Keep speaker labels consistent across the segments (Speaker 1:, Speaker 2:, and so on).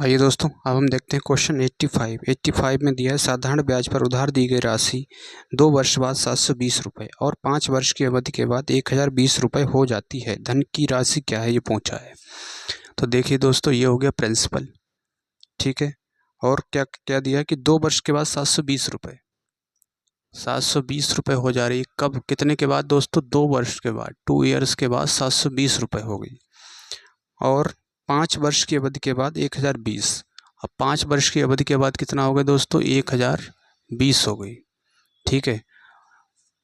Speaker 1: आइए दोस्तों, अब हम देखते हैं क्वेश्चन 85 में दिया है साधारण ब्याज पर उधार दी गई राशि 2 वर्ष बाद 720 रुपये और 5 वर्ष की अवधि के बाद 1020 रुपये हो जाती है। धन की राशि क्या है, ये पूछा है। तो देखिए दोस्तों, ये हो गया प्रिंसिपल, ठीक है। और क्या क्या दिया है कि 2 वर्ष के बाद 720 रुपये, 720 रुपये हो जा रही है। कब, कितने के बाद दोस्तों? 2 वर्ष के बाद, 2 ईयर्स के बाद 720 रुपये हो गई। और 5 वर्ष की अवधि के बाद 1020। अब 5 वर्ष की अवधि के बाद कितना हो गया दोस्तों? 1020 हो गई, ठीक है।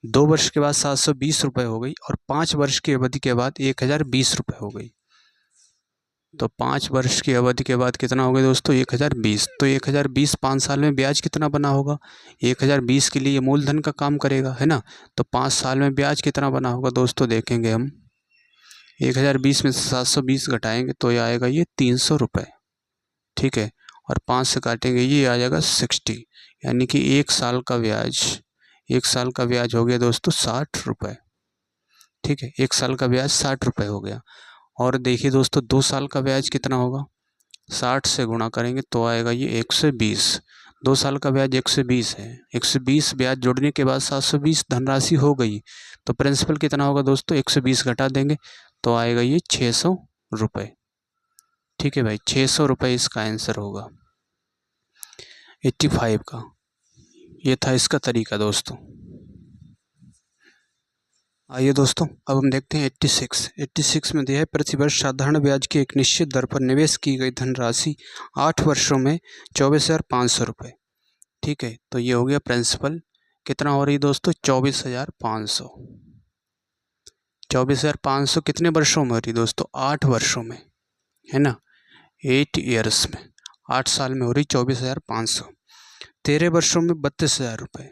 Speaker 1: 2 वर्ष के बाद 720 रुपये हो गई और 5 वर्ष की अवधि के बाद 1020 रुपये हो गई। तो 5 वर्ष की अवधि के बाद कितना हो गया दोस्तों? 1020। तो 1020 5 साल में ब्याज कितना बना होगा? 1020 के लिए मूलधन का काम करेगा, है ना। तो 5 साल में ब्याज कितना बना होगा दोस्तों? देखेंगे हम। 1020 में से 720 घटाएंगे तो ये आएगा ये 300 रुपये, ठीक है। और 5 से काटेंगे, ये आ जाएगा 60, यानी कि 1 साल का ब्याज, 1 साल का ब्याज हो गया दोस्तों 60 रुपये, ठीक है। 1 साल का ब्याज 60 रुपये हो गया। और देखिए दोस्तों, 2 साल का ब्याज कितना होगा? 60 से गुणा करेंगे तो आएगा ये 120। 2 साल का ब्याज 120 है। 120 ब्याज जोड़ने के बाद 720 धनराशि हो गई। तो प्रिंसिपल कितना होगा दोस्तों? 120 घटा देंगे तो आएगा ये 600 रुपये, ठीक है भाई। 600 रुपये इसका आंसर होगा 85 का। ये था इसका तरीका दोस्तों। आइए दोस्तों, अब हम देखते हैं 86 में दिया है प्रतिवर्ष साधारण ब्याज की एक निश्चित दर पर निवेश की गई धनराशि 8 वर्षों में 24,500 रुपये, ठीक है। तो ये हो गया प्रिंसिपल। कितना हो रही है दोस्तों? 24,500। 24,500 कितने वर्षों में हो रही दोस्तों? 8 वर्षों में, है ना, 8 ईयर्स में, 8 साल में हो रही 24,500। 13 वर्षों में 32,000 रुपये,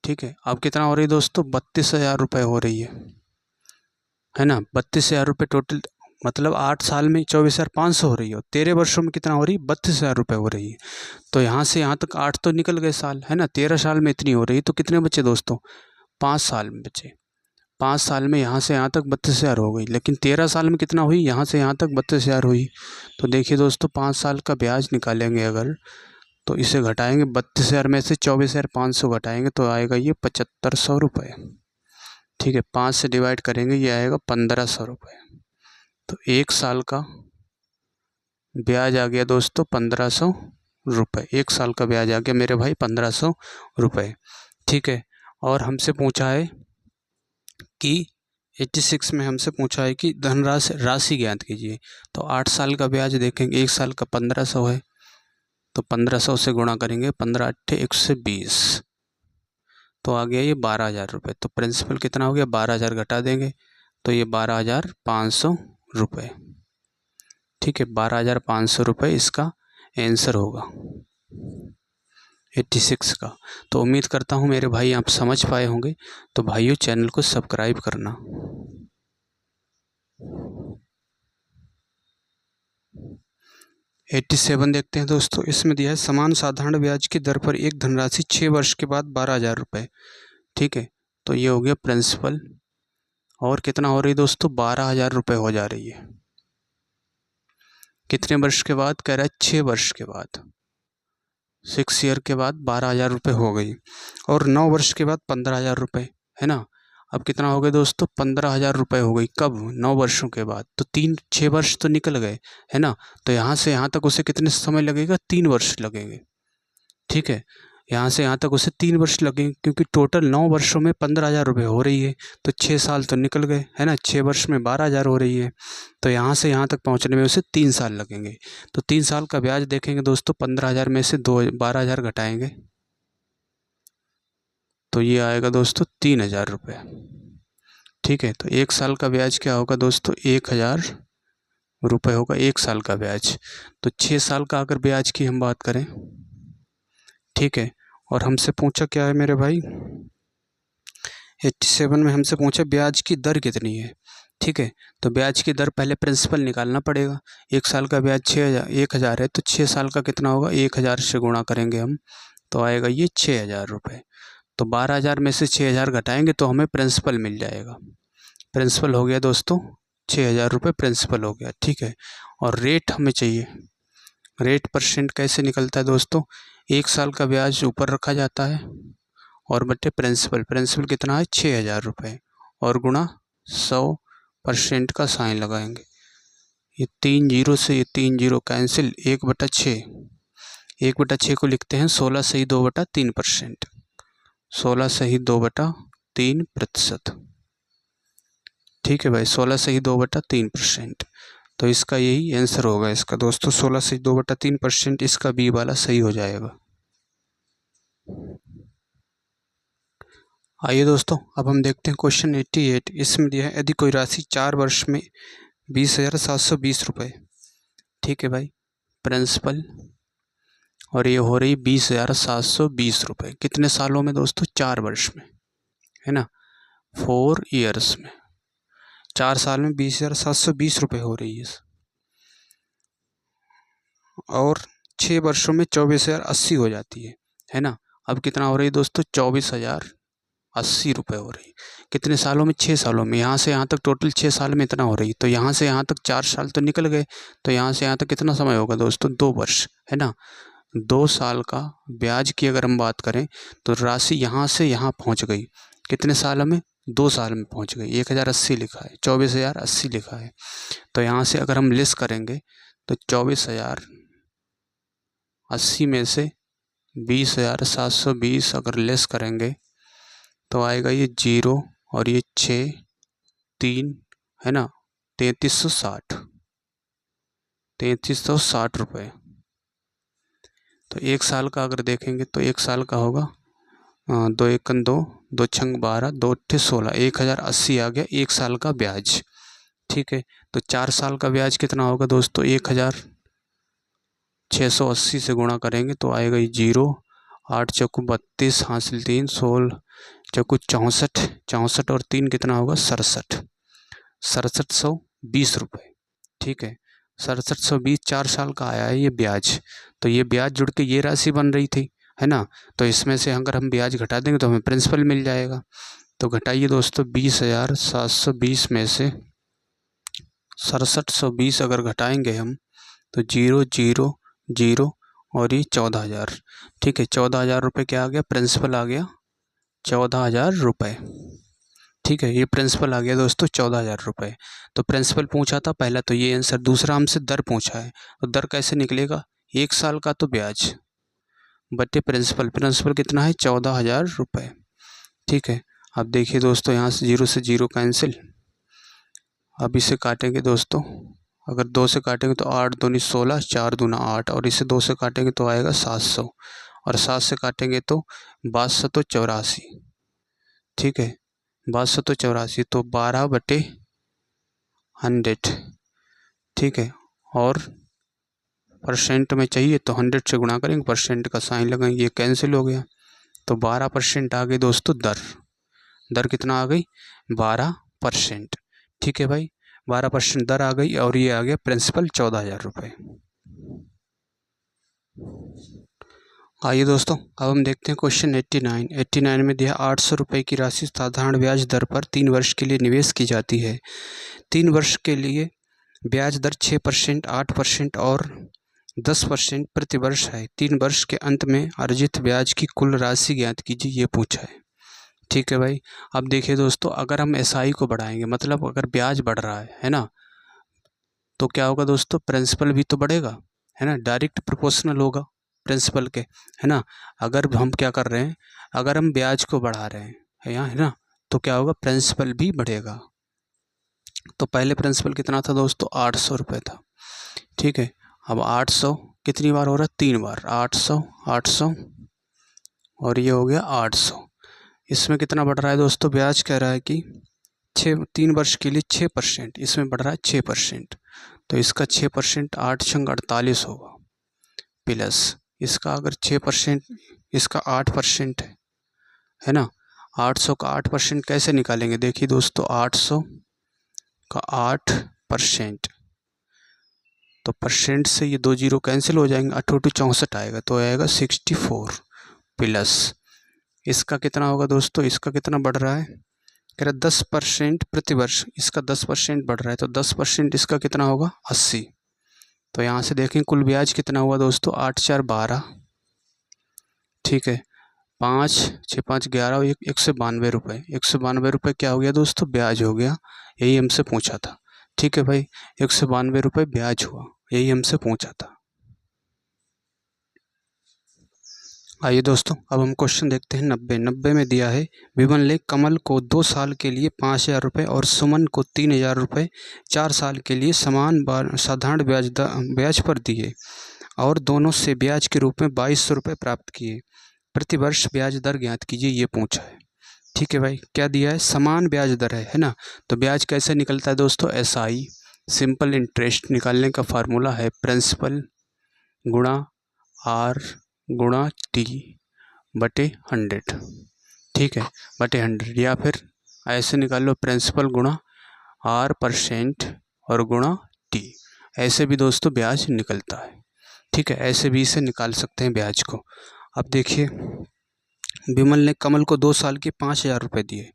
Speaker 1: ठीक है। अब कितना हो रही है दोस्तों? 32,000 रुपये हो रही है ना। 32,000 रुपये टोटल, मतलब 8 साल में 24,500 हो रही है और 13 वर्षों में कितना हो रही है? 32,000 रुपये हो रही है। तो यहाँ से यहाँ तक 8 तो निकल गए साल, है ना। 13 साल में इतनी हो रही है, तो कितने बचे दोस्तों? 5 साल में बचे। 5 साल में यहाँ से यहाँ तक 32,000 हो गई, लेकिन 13 साल में कितना हुई? यहाँ से यहाँ तक 32,000 हुई। तो देखिए दोस्तों, 5 साल का ब्याज निकालेंगे अगर, तो इसे घटाएंगे, 32,000 में से 24,500 घटाएंगे तो आएगा ये 7,500 रुपये, ठीक है। 5 से डिवाइड करेंगे, ये आएगा 1,500 रुपये। तो 1 साल का ब्याज आ गया दोस्तों 1,500 रुपये। 1 साल का ब्याज आ गया मेरे भाई 1,500 रुपये, ठीक है। और हमसे पूछा है कि 86 में हमसे पूछा है कि राशि ज्ञात कीजिए। तो 8 साल का ब्याज देखेंगे, 1 साल का 1,500 है, तो 1,500 से गुणा करेंगे, 15 8 120, तो आ गया ये 12,000 रुपये। तो प्रिंसिपल कितना हो गया? 12,000 घटा देंगे तो ये 12,500 रुपये, ठीक है। 12,500 रुपये इसका आंसर होगा 86 का। तो उम्मीद करता हूँ मेरे भाई आप समझ पाए होंगे। तो भाइयों, चैनल को सब्सक्राइब करना। 87 देखते हैं दोस्तों। इसमें दिया है समान साधारण ब्याज की दर पर एक धनराशि 6 वर्ष के बाद 12,000 रुपये, ठीक है। तो ये हो गया प्रिंसिपल। और कितना हो रही है दोस्तों? 12,000 रुपये हो जा रही है। कितने वर्ष के बाद कह रहा है? 6 वर्ष के बाद, 6 ईयर के बाद 12,000 रुपये हो गई। और 9 वर्ष के बाद 15,000 रुपये, है ना। अब कितना हो गया दोस्तों? 15,000 रुपये हो गई। कब? 9 वर्षों के बाद। तो 6 वर्ष तो निकल गए, है ना। तो यहाँ से यहाँ तक उसे कितने समय लगेगा? 3 वर्ष लगेंगे, ठीक है। यहाँ से यहाँ तक उसे 3 वर्ष लगेंगे, क्योंकि टोटल 9 वर्षों में 15,000 रुपये हो रही है। तो 6 साल तो निकल गए, है ना। 6 वर्ष में 12,000 हो रही है, तो यहाँ से यहाँ तक पहुँचने में उसे 3 साल लगेंगे। तो 3 साल का ब्याज देखेंगे दोस्तों, 15,000 में से 12,000 घटाएंगे तो ये आएगा दोस्तों 3,000 रुपये, ठीक है। तो 1 साल का ब्याज क्या होगा दोस्तों? 1,000 रुपये होगा 1 साल का ब्याज। तो 6 साल का अगर ब्याज की हम बात करें, ठीक है। और हमसे पूछा क्या है मेरे भाई? 87 में हमसे पूछा ब्याज की दर कितनी है, ठीक है। तो ब्याज की दर पहले प्रिंसिपल निकालना पड़ेगा। 1 साल का ब्याज 1,000 है, तो 6 साल का कितना होगा? 1,000 से गुणा करेंगे हम तो आएगा ये 6,000 रुपये। तो 12,000 में से 6,000 घटाएंगे तो हमें प्रिंसिपल मिल जाएगा। प्रिंसिपल हो गया दोस्तों 6,000 रुपये प्रिंसिपल हो गया। ठीक है, और रेट हमें चाहिए। रेट परसेंट कैसे निकलता है दोस्तों, 1 साल का ब्याज ऊपर रखा जाता है और बटे प्रिंसिपल। प्रिंसिपल कितना है 6,000 रुपये, और गुणा 100% का साइन लगाएंगे। ये 3 जीरो से ये 3 जीरो कैंसिल, 1/6। 1/6 को लिखते हैं 16 सही 2/3%। 16 सही 2/3%। ठीक है भाई, 16 सही 2/3%। तो इसका यही आंसर होगा इसका दोस्तों, 16 सही 2/3%। इसका बी वाला सही हो जाएगा। आइए दोस्तों, अब हम देखते हैं क्वेश्चन 88। इसमें दिया है यदि कोई राशि 4 वर्ष में 20,720 रुपये। ठीक है भाई, प्रिंसिपल, और ये हो रही 20,720 रुपये। कितने सालों में दोस्तों, 4 वर्ष में, है ना, 4 ईयर्स में। 4 साल में 20,720 रुपये हो रही है, और 6 वर्षों में 24,080 हो जाती है ना। अब कितना हो रही है दोस्तों, 24,080 रुपये हो रही है। कितने सालों में, 6 सालों में। यहाँ से यहाँ तक टोटल 6 साल में इतना हो रही है, तो यहाँ से यहाँ तक 4 साल तो निकल गए, तो यहाँ से यहाँ तक कितना समय होगा दोस्तों, 2 वर्ष, है ना। 2 साल का ब्याज की अगर हम बात करें तो राशि यहाँ से यहाँ पहुँच गई, कितने साल में, 2 साल में पहुँच गई। 1,080 लिखा है, 24,080 लिखा है, तो यहाँ से अगर हम लेस करेंगे तो 24,080 में से 20,720 अगर लेस करेंगे तो आएगा ये 0 और ये 6, 3, है ना, 3360 रुपये। तो 1 साल का अगर देखेंगे तो 1 साल का होगा 2 एकन 2, 2 छंग 12, 2 अट्ठे 16, 1,080 आ गया 1 साल का ब्याज। ठीक है, तो 4 साल का ब्याज कितना होगा दोस्तों, 1,680 से गुणा करेंगे तो आएगा ये 0, 8 चौकू 32, हासिल 3, 16 चौकू 64, 64 और 3 कितना होगा, 67, 6720 रुपये। ठीक है, 6720 4 साल का आया है ये ब्याज। तो ये ब्याज जुड़ के ये राशि बन रही थी, है ना। तो इसमें से अगर हम ब्याज घटा देंगे तो हमें प्रिंसिपल मिल जाएगा। तो घटाइए दोस्तों, 20,720 में से 6720 अगर घटाएंगे हम तो 0 0 0 और ये 14,000। ठीक है, 14,000 रुपये क्या आ गया, प्रिंसिपल आ गया 14,000 रुपये। ठीक है, ये प्रिंसिपल आ गया दोस्तों 14,000 रुपये। तो प्रिंसिपल पूछा था पहला, तो ये आंसर। दूसरा हमसे दर पूछा है, तो दर कैसे निकलेगा, 1 साल का तो ब्याज बटे प्रिंसिपल। प्रिंसिपल कितना है, 14,000 रुपये। ठीक है, अब देखिए दोस्तों, यहाँ से 0 से 0 कैंसिल। अब इसे काटेंगे दोस्तों, अगर 2 से काटेंगे तो 8 दूनी 16, 4 दूना 8, और इसे 2 से काटेंगे तो आएगा 700, और 7 से काटेंगे तो 6284। ठीक है, 6284, तो 12/100। ठीक है, और परसेंट में चाहिए तो 100 से गुणा करेंगे, परसेंट का साइन लगाएंगे, ये कैंसिल हो गया। तो 12% आ गई दोस्तों दर। दर कितना आ गई, 12%। ठीक है भाई, 12% दर आ गई, और ये आ गया प्रिंसिपल 14,000 रुपये। आइए दोस्तों, अब हम देखते हैं क्वेश्चन 89। 89 में दिया 800 रुपये की राशि साधारण ब्याज दर पर 3 वर्ष के लिए निवेश की जाती है। 3 वर्ष के लिए ब्याज दर 6%, 8% और 10% प्रति वर्ष है। 3 वर्ष के अंत में अर्जित ब्याज की कुल राशि ज्ञात कीजिए, ये पूछा है। ठीक है भाई, अब देखिए दोस्तों, अगर हम एसआई को बढ़ाएंगे, मतलब अगर ब्याज बढ़ रहा है ना, तो क्या होगा दोस्तों, प्रिंसिपल भी तो बढ़ेगा, है ना, डायरेक्ट प्रोपोर्शनल होगा प्रिंसिपल के, है ना। अगर हम क्या कर रहे हैं, अगर हम ब्याज को बढ़ा रहे हैं यहाँ, है ना, तो क्या होगा, प्रिंसिपल भी बढ़ेगा। तो पहले प्रिंसिपल कितना था दोस्तों, 800 रुपये था। ठीक है, अब 800 कितनी बार हो रहा है, 3 बार, 800 800 और ये हो गया 800। इसमें कितना बढ़ रहा है दोस्तों, ब्याज कह रहा है कि 3 वर्ष के लिए 6%, इसमें बढ़ रहा है 6%। तो इसका 6%, 8 छंग 48 होगा, प्लस इसका अगर 6%, इसका 8% है ना। 800 का 8% कैसे निकालेंगे, देखिए दोस्तों, 800 का 8%, तो परसेंट से ये 2 जीरो कैंसिल हो जाएंगे, 8 8 64 आएगा, तो आएगा 64, प्लस इसका कितना होगा दोस्तों, इसका कितना बढ़ रहा है, कह रहा 10% प्रतिवर्ष, इसका 10% बढ़ रहा है तो 10% इसका कितना होगा 80। तो यहाँ से देखें कुल ब्याज कितना हुआ दोस्तों 8 4 12, ठीक है, 5 6 5 11, 192 रुपये। 192 रुपये क्या हो गया दोस्तों ब्याज हो गया, यही हमसे पूछा था। ठीक है भाई, 192 रुपये ब्याज हुआ, यही हमसे पूछा था। आइए दोस्तों अब हम क्वेश्चन देखते हैं 90 में दिया है विमल ने कमल को 2 साल के लिए 5,000 रुपये और सुमन को 3,000 रुपये 4 साल के लिए समान साधारण ब्याज पर दिए और दोनों से ब्याज के रूप में 2200 रुपये प्राप्त किए। प्रतिवर्ष ब्याज दर ज्ञात कीजिए, ये पूछा है। ठीक है भाई, क्या दिया है समान ब्याज दर है ना, तो ब्याज कैसे निकलता है दोस्तों SI, सिंपल इंटरेस्ट निकालने का फार्मूला है प्रिंसिपल गुणा R गुणा T बटे 100, ठीक है, बटे 100, या फिर ऐसे निकाल लो प्रिंसिपल गुणा R% और गुणा T, ऐसे भी दोस्तों ब्याज निकलता है। ठीक है, ऐसे भी इसे निकाल सकते हैं ब्याज को। अब देखिए विमल ने कमल को 2 साल के 5,000 रुपये दिए।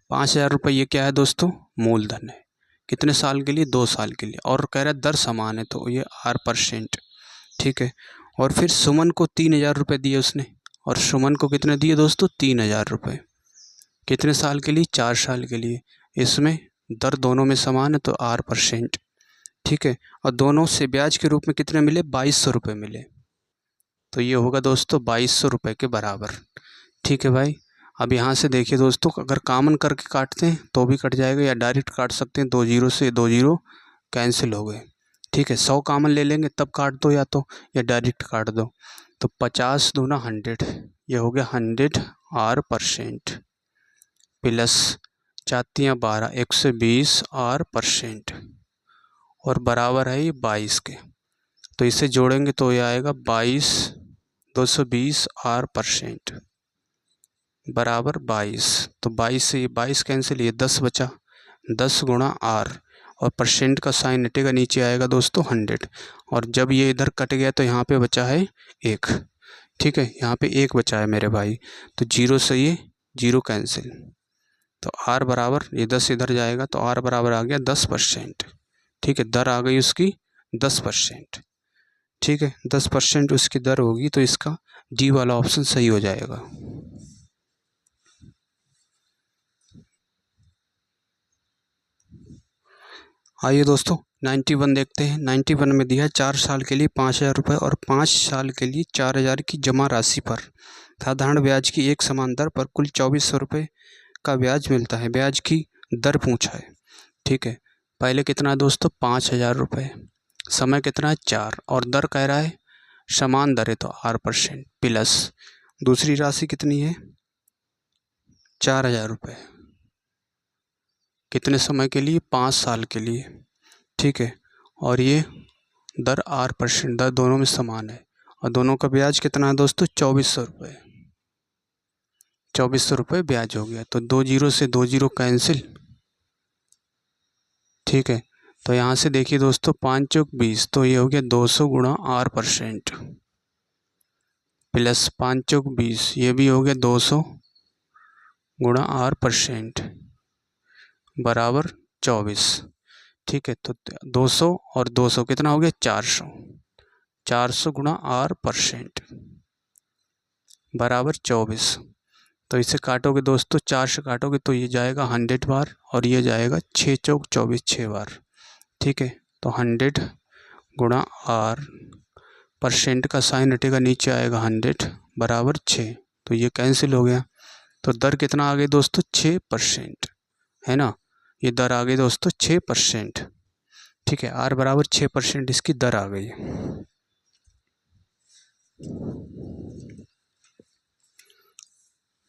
Speaker 1: 5,000 रुपये ये क्या है दोस्तों मूलधन है, कितने साल के लिए 2 साल के लिए, और कह रहा है दर समान है तो ये R%, ठीक है। और फिर सुमन को 3,000 रुपये दिए उसने, और सुमन को कितने दिए दोस्तों 3,000 रुपये, कितने साल के लिए 4 साल के लिए, इसमें दर दोनों में समान है तो R%, ठीक है। और दोनों से ब्याज के रूप में कितने मिले 2200 रुपये मिले, तो ये होगा दोस्तों 2200 रुपये के बराबर। ठीक है भाई, अब यहाँ से देखिए दोस्तों अगर कॉमन करके काटते हैं तो भी कट जाएगा या डायरेक्ट काट सकते हैं, 2 जीरो से 2 जीरो कैंसिल हो गए। ठीक है, 100 कॉमन ले लेंगे तब काट दो या डायरेक्ट काट दो, तो 50 दूना 100, ये हो गया 100 R% प्लस 4 12 120 R% और बराबर है ये 22 के, तो इसे जोड़ेंगे तो ये आएगा 22 220 R% बराबर 22, तो 22 से ये 22 कैंसिल, ये 10 बचा, 10 गुणा R और परसेंट का साइन हटेगा नीचे आएगा दोस्तों 100, और जब ये इधर कट गया तो यहाँ पे बचा है 1, ठीक है, यहाँ पे 1 बचा है मेरे भाई, तो 0 से ये 0 कैंसिल, तो R बराबर ये 10 इधर जाएगा तो R बराबर आ गया 10%, ठीक है, दर आ गई उसकी 10%, ठीक है, 10% उसकी दर होगी, तो इसका D वाला ऑप्शन सही हो जाएगा। आइए दोस्तों 91 देखते हैं। 91 में दिया है 4 साल के लिए 5,000 रुपये और 5 साल के लिए 4,000 की जमा राशि पर साधारण ब्याज की एक समान दर पर कुल 2,400 रुपये का ब्याज मिलता है। ब्याज की दर पूछा है, ठीक है। पहले कितना है दोस्तों 5,000 रुपये, समय कितना है 4, और दर कह रहा है समान दर है तो R% प्लस दूसरी राशि कितनी है 4,000 रुपये, कितने समय के लिए 5 साल के लिए, ठीक है, और ये दर R%, दर दोनों में समान है, और दोनों का ब्याज कितना है दोस्तों 2,400 रुपये, 2,400 रुपये ब्याज हो गया, तो 2 जीरो से 2 जीरो कैंसिल, ठीक है। तो यहाँ से देखिए दोस्तों 5 चौक 20, तो ये हो गया 200 गुणा R% प्लस 5 चौक 20, ये भी हो गया 200 गुणा R% बराबर 24, ठीक है। तो 200 और 200 कितना हो गया 400, 400 गुणा R% बराबर 24, तो इसे काटोगे दोस्तों 4 से काटोगे तो ये जाएगा 100 बार और ये जाएगा 6 चौक 24 6 बार, ठीक है। तो 100 गुणा R% का साइन हटेगा नीचे आएगा 100 बराबर 6, तो ये कैंसिल हो गया, तो दर कितना आ गई दोस्तों 6%, है ना, ये दर आ गई दोस्तों 6%, ठीक है। R बराबर 6% इसकी दर आ गई।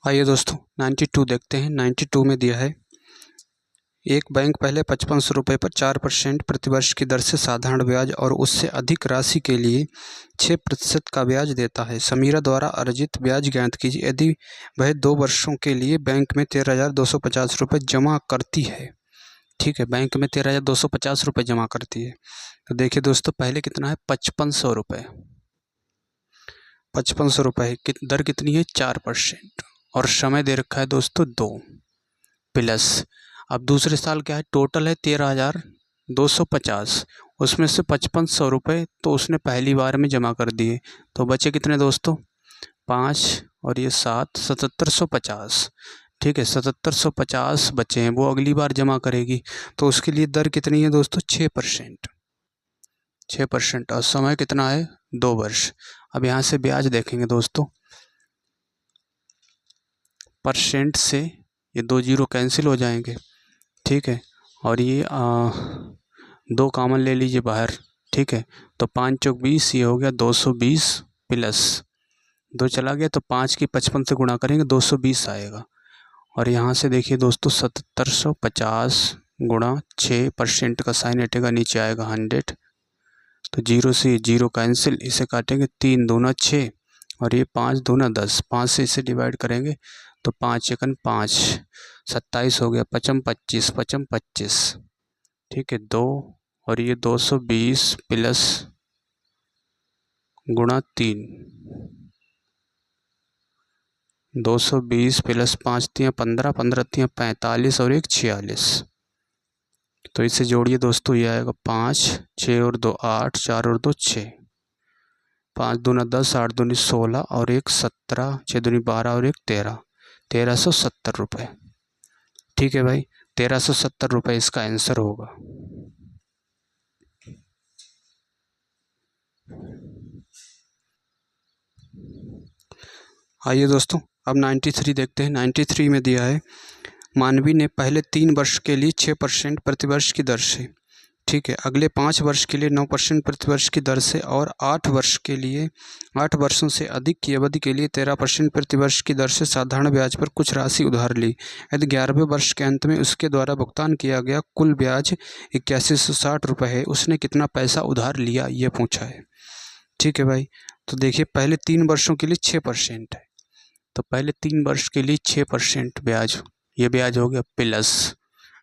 Speaker 1: आइए दोस्तों 92 देखते हैं। 92 में दिया है एक बैंक पहले 5500 रुपये पर 4% प्रतिवर्ष की दर से साधारण ब्याज और उससे अधिक राशि के लिए 6% का ब्याज देता है। समीरा द्वारा अर्जित ब्याज ज्ञात कीजिए यदि वह 2 वर्षों के लिए बैंक में 13,250 रुपये जमा करती है। ठीक है, बैंक में 13,250 रुपये जमा करती है। तो देखिए दोस्तों पहले कितना है 5500 रुपये, 5500 रुपये दर कितनी है 4% और समय दे रखा है दोस्तों 2, प्लस अब दूसरे साल क्या है, टोटल है 13,250, उसमें से 5500 रुपये तो उसने पहली बार में जमा कर दिए, तो बचे कितने दोस्तों, 5 और ये 7, 7750। ठीक है, 7750 बचे हैं, वो अगली बार जमा करेगी, तो उसके लिए दर कितनी है दोस्तों, 6%। 6% और समय कितना है, 2 वर्ष। अब यहाँ से ब्याज देखेंगे दोस्तों, परसेंट से ये 2 जीरो कैंसिल हो जाएंगे। ठीक है, और ये 2 कॉमन ले लीजिए बाहर। ठीक है, तो 5 चौक 20, ये हो गया 220 प्लस 2 चला गया, तो 5 की 55 से गुणा करेंगे 220 आएगा। और यहाँ से देखिए दोस्तों 7750 गुणा 6%, का साइन हटेगा, नीचे आएगा 100, तो जीरो से जीरो कैंसिल, इसे काटेंगे 3 दूना 6 और ये 5 दूना 10, 5 से इसे डिवाइड करेंगे तो 5 एकन 5, 27 हो गया, 55 25, 55 25। ठीक है, 2 और ये 220 प्लस गुणा 3, 220 प्लस 5 तियाँ 15, 15 तियाँ 45 और 1 46। तो इसे जोड़िए दोस्तों, ये आएगा 5, 6 और 2 8, 4 और 2 6, 5 दूना 10, 8 दूनी 16 और 1 17, 6 दूनी 12 और 1 13, 1370 रुपये। ठीक है भाई, 1370 रुपये इसका आंसर होगा। आइए दोस्तों, अब 93 देखते हैं। 93 में दिया है, मानवी ने पहले 3 वर्ष के लिए 6% प्रतिवर्ष की दर से, ठीक है, अगले 5 वर्ष के लिए 9% प्रतिवर्ष की दर से और 8 वर्ष के लिए 8 वर्षों से अधिक की अवधि के लिए 13% प्रतिवर्ष की दर से साधारण ब्याज पर कुछ राशि उधार ली। यदि 11वें वर्ष के अंत में उसके द्वारा भुगतान किया गया कुल ब्याज 8160 रुपये है, उसने कितना पैसा उधार लिया, ये पूछा है। ठीक है भाई, तो देखिए पहले 3 वर्षों के लिए 6% है, तो पहले 3 वर्ष के लिए 6% ब्याज, ये ब्याज हो गया प्लस,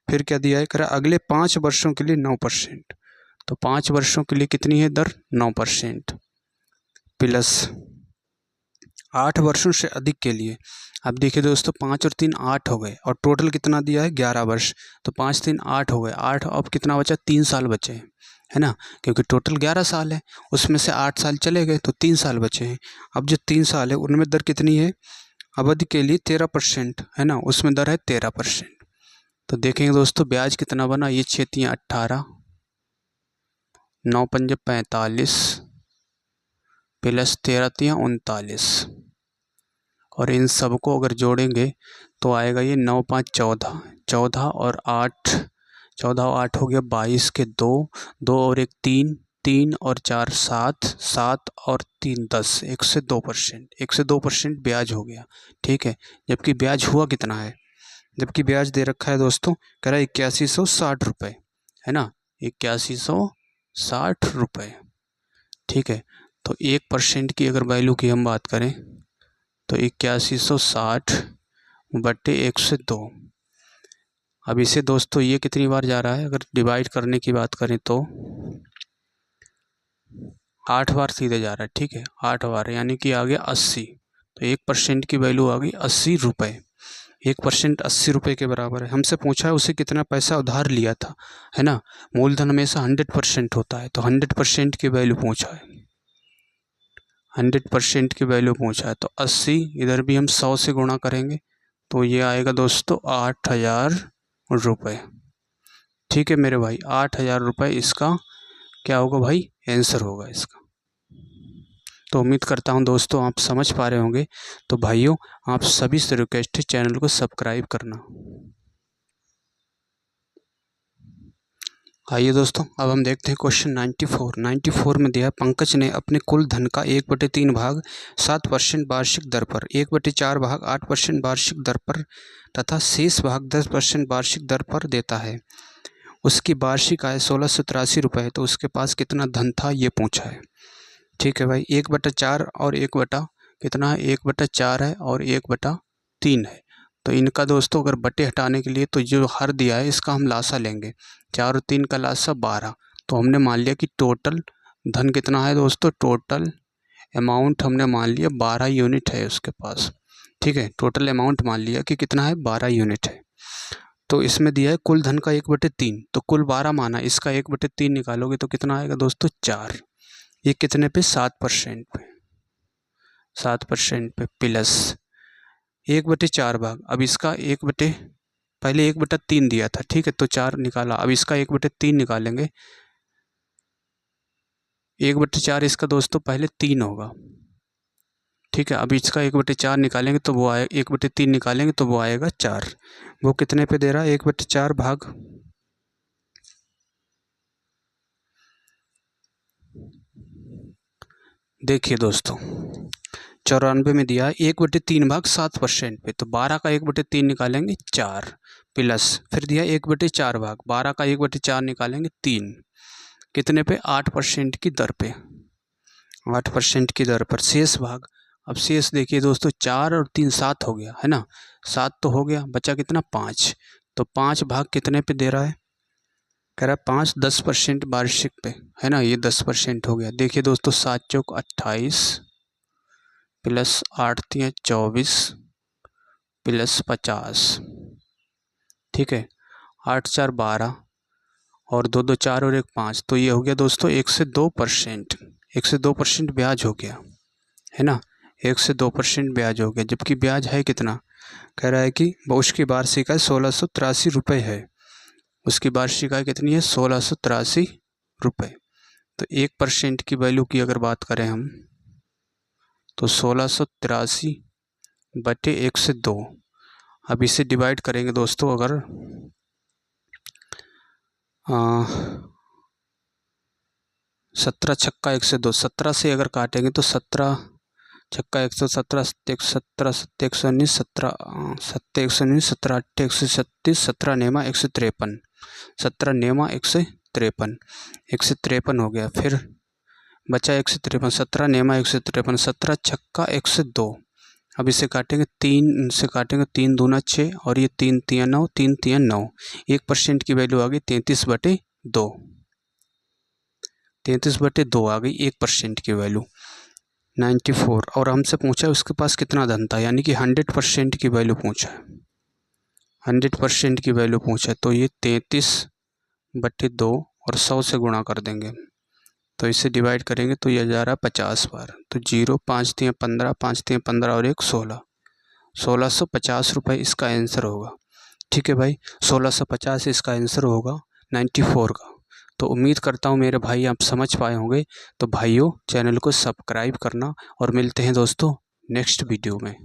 Speaker 1: फिर क्या दिया है, करा अगले 5 वर्षों के लिए 9%, तो 5 वर्षों के लिए कितनी है दर, 9% प्लस 8 वर्षों से अधिक के लिए। अब देखिए दोस्तों 5 और 3 8 हो गए और टोटल कितना दिया है 11 वर्ष, तो 5 3 8 हो गए, 8 अब कितना बचा, 3 साल बचे हैं, है ना, क्योंकि टोटल 11 साल है, उसमें से 8 साल चले गए तो 3 साल बचे हैं। अब जो 3 साल है उनमें दर कितनी है, अवधि के लिए 13% है ना, उसमें दर है 13%। तो देखेंगे दोस्तों ब्याज कितना बना, ये 6 तियाँ 18, 9 पंजे 45 प्लस 13 तियाँ 39, और इन सबको अगर जोड़ेंगे तो आएगा ये 9 5 14, 14 और 8, 14 और 8 हो गया 22 के 2, 2 और 1 3, 3 और 4 7, 7 और 3 10, 1 से 2%, 1 से 2% ब्याज हो गया। ठीक है, जबकि ब्याज हुआ कितना है, जबकि ब्याज दे रखा है दोस्तों, कह रहा है 8160 रुपये, है ना, 8160 रुपये। ठीक है, तो 1% की अगर वैल्यू की हम बात करें तो 8160 बट्टे 102। अब इसे दोस्तों ये कितनी बार जा रहा है, अगर डिवाइड करने की बात करें तो 8 बार सीधे जा रहा है। ठीक है, 8 बार यानी कि आ गया 80, तो 1% की वैल्यू आ गई 80 रुपये। 1% 80 रुपये के बराबर है। हमसे पूछा है उसे कितना पैसा उधार लिया था, है ना, मूलधन हमेशा 100% होता है, तो 100% की वैल्यू पूछा है, 100% की वैल्यू पूछा है, तो 80 इधर भी हम 100 से गुणा करेंगे तो ये आएगा दोस्तों 8000 रुपये। ठीक है मेरे भाई, 8000 रुपये इसका क्या होगा भाई, आंसर होगा इसका। तो उम्मीद करता हूँ दोस्तों आप समझ पा रहे होंगे। तो भाइयों आप सभी से रिक्वेस्ट है चैनल को सब्सक्राइब करना। आइए दोस्तों अब हम देखते हैं क्वेश्चन 94 में दिया, पंकज ने अपने कुल धन का 1/3 भाग 7% वार्षिक दर पर, 1/4 भाग 8% वार्षिक दर पर तथा शेष भाग 10% वार्षिक दर पर देता है। उसकी वार्षिक आय 1683 रुपये है, तो उसके पास कितना धन था ये पूछा है। ठीक है भाई, 1/4 और 1 कितना है, 1/4 है और 1/3 है, तो इनका दोस्तों अगर बटे हटाने के लिए तो जो हर दिया है इसका हम लासा लेंगे, 4 और 3 का लासा 12, तो हमने मान लिया कि टोटल धन कितना है दोस्तों, टोटल अमाउंट हमने मान लिया 12 यूनिट है उसके पास। ठीक है, टोटल अमाउंट मान लिया कि कितना है 12 यूनिट है। तो इसमें दिया है कुल धन का 1/3, तो कुल 12 माना, इसका 1/3 निकालोगे तो कितना आएगा दोस्तों 4। ये कितने पे 7% पे, 7% पे प्लस 1/4 भाग, अब इसका पहले 1/3 दिया था, ठीक है, तो 4 निकाला, अब इसका 1/3 निकालेंगे। 1/4 इसका दोस्तों पहले 3 होगा, ठीक है। अब इसका 1/4 निकालेंगे तो वो आए 1/3 निकालेंगे तो वो आएगा 4। वो कितने पे दे रहा है 1/4 भाग, देखिए दोस्तों 94 में दिया 1/3 भाग 7% पे, तो 12 का 1/3 निकालेंगे 4 प्लस फिर दिया 1/4 भाग 12 का 1/4 निकालेंगे 3, कितने पे 8% की दर पे, 8% की दर पर शेष भाग। अब शेष देखिए दोस्तों 4 और 3 7 हो गया है ना, 7 तो हो गया, बचा कितना 5, तो 5 भाग कितने पे दे रहा है, कह रहा है 5 10% वार्षिक पे, है ना, ये 10% हो गया। देखिए दोस्तों 7 चौक 28 प्लस 8 3 24 प्लस 50, ठीक है, 8 4 12 और 2 2 4 और 1 5, तो ये हो गया दोस्तों 1 से 2%, 1 से 2% ब्याज हो गया, है ना, 1 से 2% ब्याज हो गया। जबकि ब्याज है कितना, कह रहा है कि उसकी वार्षिक आय 1683 रुपये है, उसकी वार्षिक आय कितनी है 1683 रुपये। तो 1% की वैल्यू की अगर बात करें हम तो 1683 बटे 1 से 2, अब इसे डिवाइड करेंगे दोस्तों, अगर 17 छक्का 1 से 2, 17 से अगर काटेंगे तो 17 छक्का 117 17 7 119 17 7 119 17 8 136 17 नेमा 153, 17 नेमा 153, 153 हो गया। फिर बचा 153, 17 नेमा 153, 17 छक्का 102। अब इसे काटेंगे 3 से काटेंगे, 3 दूना 6 और ये 3 3 9, 3 3 9, 1% की वैल्यू आ गई 33/2, 33/2 आ गई 1% की वैल्यू 94। और हमसे पूछा है उसके पास कितना धन था, यानी कि 100% की वैल्यू पूछा है, 100% की वैल्यू पूछा है, तो ये 33/2 और 100 से गुणा कर देंगे, तो इसे डिवाइड करेंगे तो ये जा रहा है 50 बार, तो 0 5 3 15 5 3 15 और 1 16, 1650 रुपये इसका आंसर होगा, ठीक है भाई, 1650 इसका आंसर होगा 94 का। तो उम्मीद करता हूँ मेरे भाई आप समझ पाए होंगे। तो भाइयों चैनल को सब्सक्राइब करना और मिलते हैं दोस्तों नेक्स्ट वीडियो में।